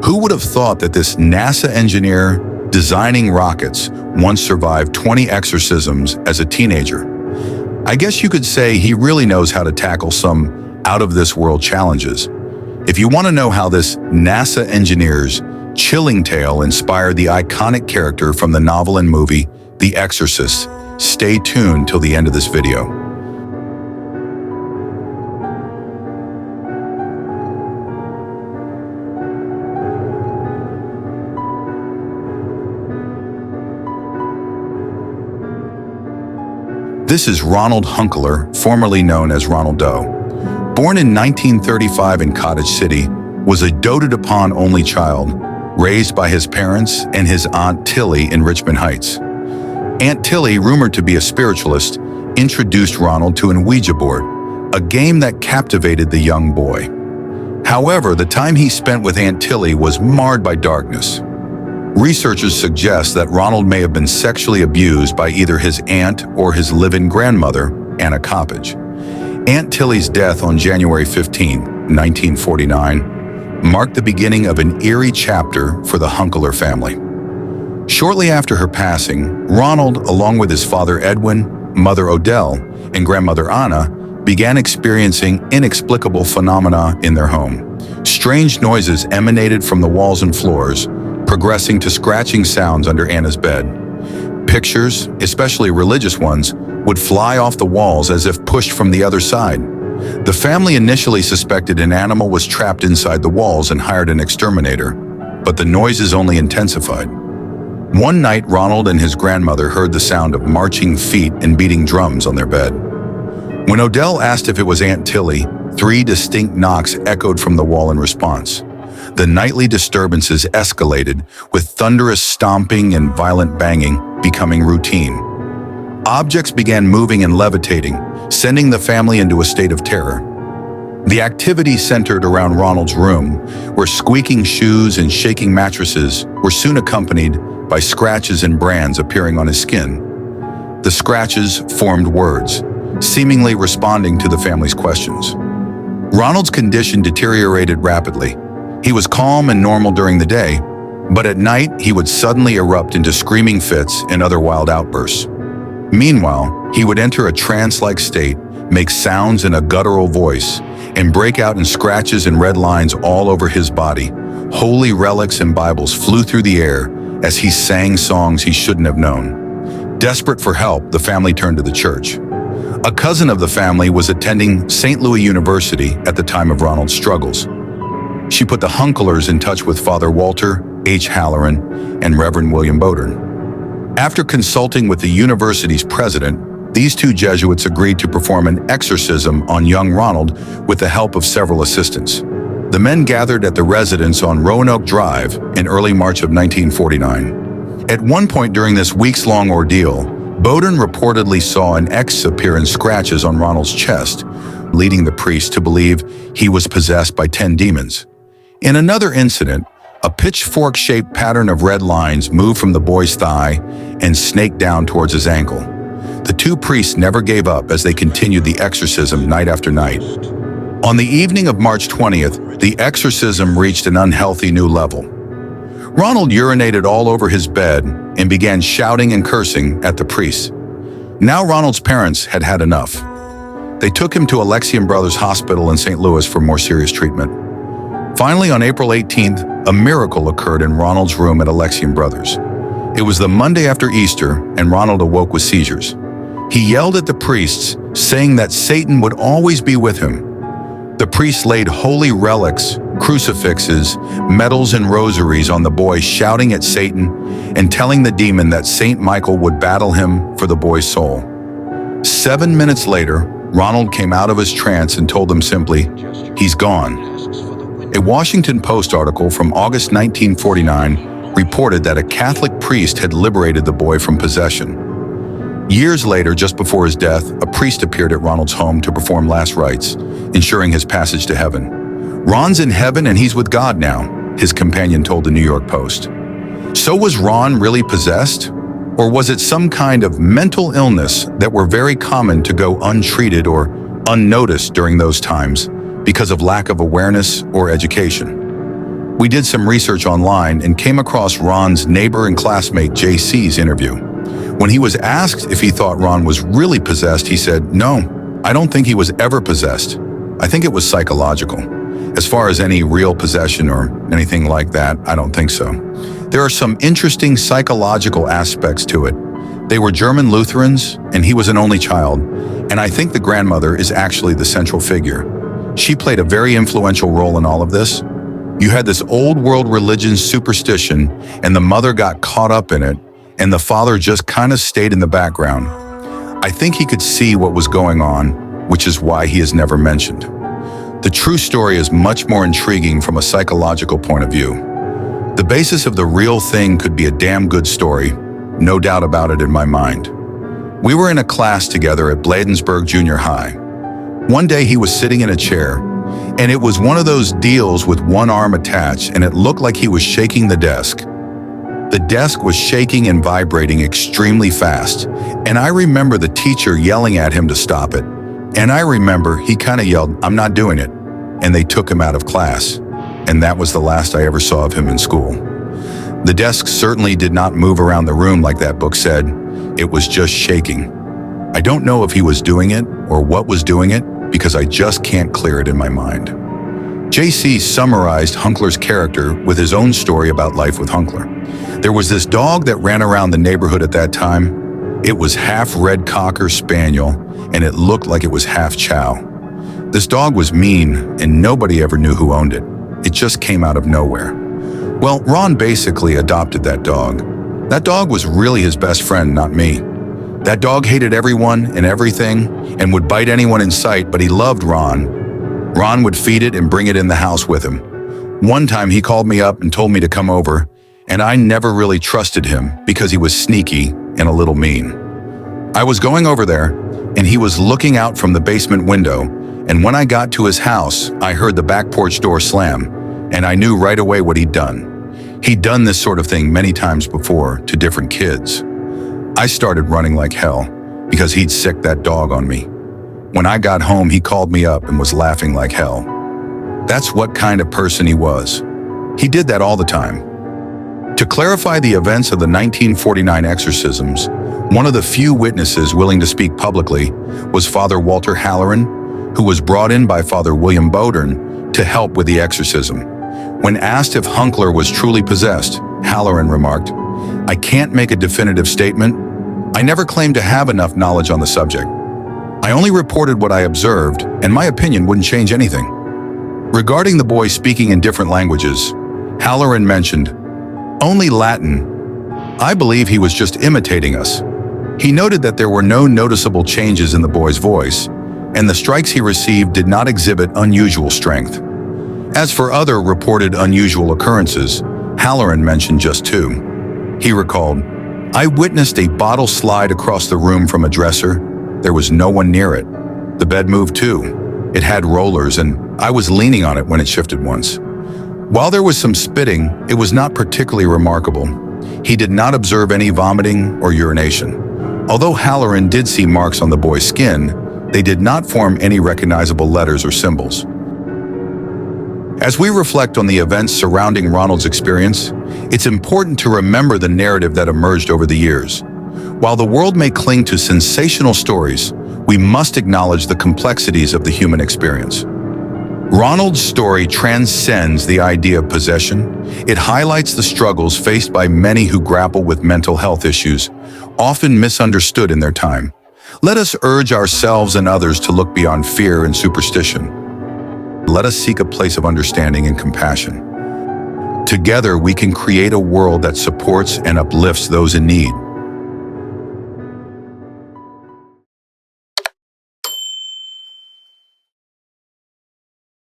Who would have thought that this NASA engineer designing rockets once survived 20 exorcisms as a teenager? I guess you could say he really knows how to tackle some out-of-this-world challenges. If you want to know how this NASA engineer's chilling tale inspired the iconic character from the novel and movie, The Exorcist, stay tuned till the end of this video. This is Ronald Hunkeler, formerly known as Ronald Doe. Born in 1935 in Cottage City, was a doted-upon only child, raised by his parents and his Aunt Tilly in Richmond Heights. Aunt Tilly, rumored to be a spiritualist, introduced Ronald to an Ouija board, a game that captivated the young boy. However, the time he spent with Aunt Tilly was marred by darkness. Researchers suggest that Ronald may have been sexually abused by either his aunt or his live-in grandmother, Anna Coppage. Aunt Tilly's death on January 15, 1949, marked the beginning of an eerie chapter for the Hunkeler family. Shortly after her passing, Ronald, along with his father Edwin, mother Odell, and grandmother Anna, began experiencing inexplicable phenomena in their home. Strange noises emanated from the walls and floors, progressing to scratching sounds under Anna's bed. Pictures, especially religious ones, would fly off the walls as if pushed from the other side. The family initially suspected an animal was trapped inside the walls and hired an exterminator, but the noises only intensified. One night, Ronald and his grandmother heard the sound of marching feet and beating drums on their bed. When Odell asked if it was Aunt Tilly, 3 distinct knocks echoed from the wall in response. The nightly disturbances escalated, with thunderous stomping and violent banging becoming routine. Objects began moving and levitating, sending the family into a state of terror. The activity centered around Ronald's room, where squeaking shoes and shaking mattresses were soon accompanied by scratches and brands appearing on his skin. The scratches formed words, seemingly responding to the family's questions. Ronald's condition deteriorated rapidly. He was calm and normal during the day, but at night he would suddenly erupt into screaming fits and other wild outbursts. Meanwhile, he would enter a trance-like state, make sounds in a guttural voice, and break out in scratches and red lines all over his body. Holy relics and Bibles flew through the air as he sang songs he shouldn't have known. Desperate for help, the family turned to the church. A cousin of the family was attending St. Louis University at the time of Ronald's struggles. She put the Hunkelers in touch with Father Walter H. Halloran and Reverend William Bowdern. After consulting with the university's president, these 2 Jesuits agreed to perform an exorcism on young Ronald with the help of several assistants. The men gathered at the residence on Roanoke Drive in early March of 1949. At one point during this weeks-long ordeal, Bowdern reportedly saw an X appear in scratches on Ronald's chest, leading the priest to believe he was possessed by 10 demons. In another incident, a pitchfork-shaped pattern of red lines moved from the boy's thigh and snaked down towards his ankle. The 2 priests never gave up as they continued the exorcism night after night. On the evening of March 20th, the exorcism reached an unhealthy new level. Ronald urinated all over his bed and began shouting and cursing at the priests. Now Ronald's parents had had enough. They took him to Alexian Brothers Hospital in St. Louis for more serious treatment. Finally, on April 18th, a miracle occurred in Ronald's room at Alexian Brothers. It was the Monday after Easter, and Ronald awoke with seizures. He yelled at the priests, saying that Satan would always be with him. The priests laid holy relics, crucifixes, medals, and rosaries on the boy, shouting at Satan and telling the demon that Saint Michael would battle him for the boy's soul. 7 minutes later, Ronald came out of his trance and told them simply, "He's gone." A Washington Post article from August 1949 reported that a Catholic priest had liberated the boy from possession. Years later, just before his death, a priest appeared at Ronald's home to perform last rites, ensuring his passage to heaven. "Ron's in heaven and he's with God now," his companion told the New York Post. So was Ron really possessed? Or was it some kind of mental illness that were very common to go untreated or unnoticed during those times because of lack of awareness or education? We did some research online and came across Ron's neighbor and classmate JC's interview. When he was asked if he thought Ron was really possessed, he said, "No, I don't think he was ever possessed. I think it was psychological. As far as any real possession or anything like that, I don't think so." There are some interesting psychological aspects to it. They were German Lutherans, and he was an only child, and I think the grandmother is actually the central figure. She played a very influential role in all of this. You had this old world religion superstition, and the mother got caught up in it, and the father just kind of stayed in the background. I think he could see what was going on, which is why he is never mentioned. The true story is much more intriguing from a psychological point of view. The basis of the real thing could be a damn good story, no doubt about it in my mind. We were in a class together at Bladensburg Junior High. One day he was sitting in a chair, and it was one of those deals with one arm attached, and it looked like he was shaking the desk. The desk was shaking and vibrating extremely fast, and I remember the teacher yelling at him to stop it. And I remember he kind of yelled, "I'm not doing it," and they took him out of class. And that was the last I ever saw of him in school. The desk certainly did not move around the room like that book said. It was just shaking. I don't know if he was doing it or what was doing it, because I just can't clear it in my mind. JC summarized Hunkler's character with his own story about life with Hunkler. There was this dog that ran around the neighborhood at that time. It was half red cocker spaniel, and it looked like it was half chow. This dog was mean, and nobody ever knew who owned it. It just came out of nowhere. Well, Ron basically adopted that dog. That dog was really his best friend, not me. That dog hated everyone and everything and would bite anyone in sight, but he loved Ron. Ron would feed it and bring it in the house with him. One time he called me up and told me to come over, and I never really trusted him because he was sneaky and a little mean. I was going over there, and he was looking out from the basement window, and when I got to his house, I heard the back porch door slam, and I knew right away what he'd done. He'd done this sort of thing many times before to different kids. I started running like hell because he'd sicked that dog on me. When I got home, he called me up and was laughing like hell. That's what kind of person he was. He did that all the time. To clarify the events of the 1949 exorcisms, one of the few witnesses willing to speak publicly was Father Walter Halloran, who was brought in by Father William Bowdern to help with the exorcism. When asked if Hunkler was truly possessed, Halloran remarked, "I can't make a definitive statement. I never claimed to have enough knowledge on the subject. I only reported what I observed, and my opinion wouldn't change anything." Regarding the boy speaking in different languages, Halloran mentioned, "Only Latin. I believe he was just imitating us." He noted that there were no noticeable changes in the boy's voice, and the strikes he received did not exhibit unusual strength. As for other reported unusual occurrences, Halloran mentioned just two. He recalled, "I witnessed a bottle slide across the room from a dresser. There was no one near it. The bed moved too. It had rollers, and I was leaning on it when it shifted once. While there was some spitting, it was not particularly remarkable. He did not observe any vomiting or urination. Although Halloran did see marks on the boy's skin, they did not form any recognizable letters or symbols." As we reflect on the events surrounding Ronald's experience, it's important to remember the narrative that emerged over the years. While the world may cling to sensational stories, we must acknowledge the complexities of the human experience. Ronald's story transcends the idea of possession. It highlights the struggles faced by many who grapple with mental health issues, often misunderstood in their time. Let us urge ourselves and others to look beyond fear and superstition. Let us seek a place of understanding and compassion. Together, we can create a world that supports and uplifts those in need.